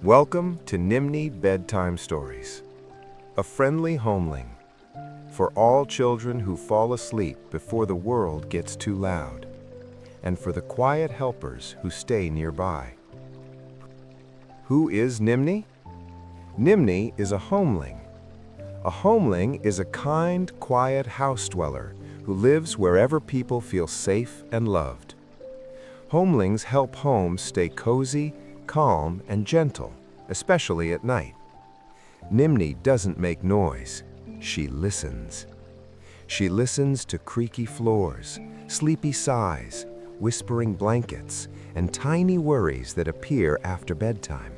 Welcome to Nimny Bedtime Stories, a friendly homeling for all children who fall asleep before the world gets too loud, and for the quiet helpers who stay nearby. Who is Nimny? Nimny is a homeling. A homeling is a kind, quiet house dweller who lives wherever people feel safe and loved. Homelings help homes stay cozy, calm, and gentle, especially at night. Nimny doesn't make noise. She listens. She listens to creaky floors, sleepy sighs, whispering blankets, and tiny worries that appear after bedtime.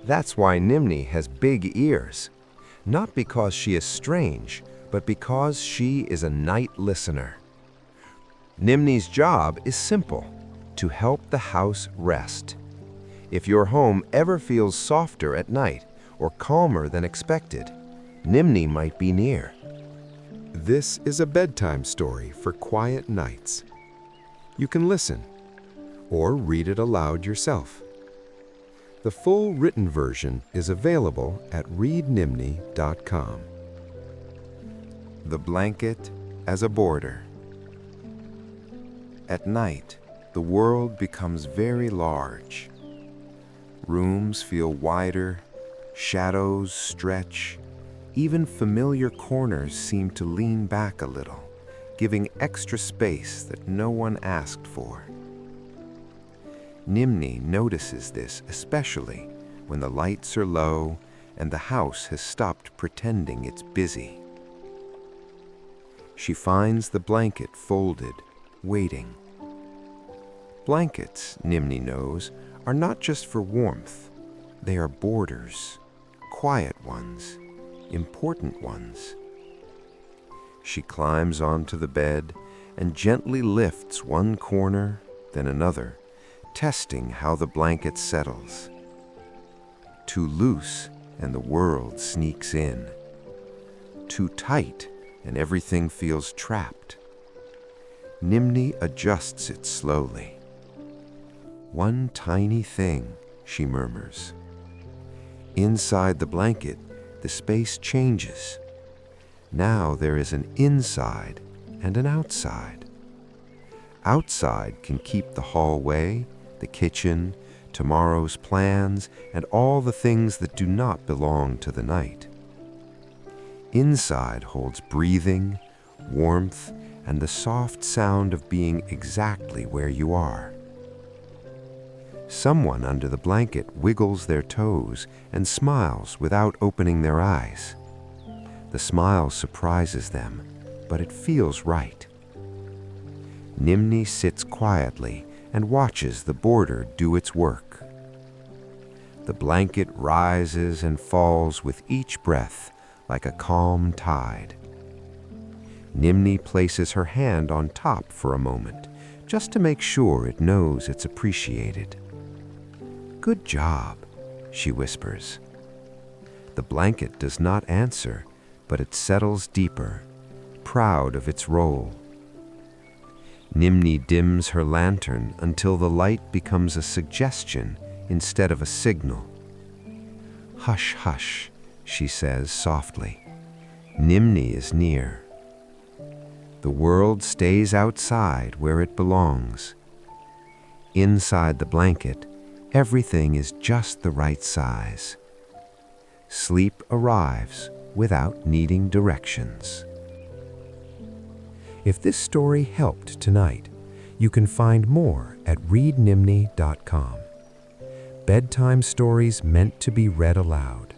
That's why Nimny has big ears, not because she is strange, but because she is a night listener. Nimny's job is simple: to help the house rest. If your home ever feels softer at night or calmer than expected, Nimny might be near. This is a bedtime story for quiet nights. You can listen or read it aloud yourself. The full written version is available at readnimny.com. The blanket as a border. At night, the world becomes very large. Rooms feel wider, shadows stretch, even familiar corners seem to lean back a little, giving extra space that no one asked for. Nimny notices this especially when the lights are low and the house has stopped pretending it's busy. She finds the blanket folded, waiting. Blankets, Nimny knows, are not just for warmth. They are borders, quiet ones, important ones. She climbs onto the bed and gently lifts one corner, then another, testing how the blanket settles. Too loose, and the world sneaks in. Too tight, and everything feels trapped. Nimny adjusts it slowly. One tiny thing, she murmurs. Inside the blanket, the space changes. Now there is an inside and an outside. Outside can keep the hallway, the kitchen, tomorrow's plans, and all the things that do not belong to the night. Inside holds breathing, warmth, and the soft sound of being exactly where you are. Someone under the blanket wiggles their toes and smiles without opening their eyes. The smile surprises them, but it feels right. Nimny sits quietly and watches the border do its work. The blanket rises and falls with each breath like a calm tide. Nimny places her hand on top for a moment, just to make sure it knows it's appreciated. "Good job," she whispers. The blanket does not answer, but it settles deeper, proud of its role. Nimny dims her lantern until the light becomes a suggestion instead of a signal. "Hush, hush," she says softly. Nimny is near. The world stays outside where it belongs. Inside the blanket, everything is just the right size. Sleep arrives without needing directions. If this story helped tonight, you can find more at readnimny.com. Bedtime stories meant to be read aloud.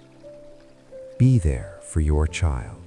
Be there for your child.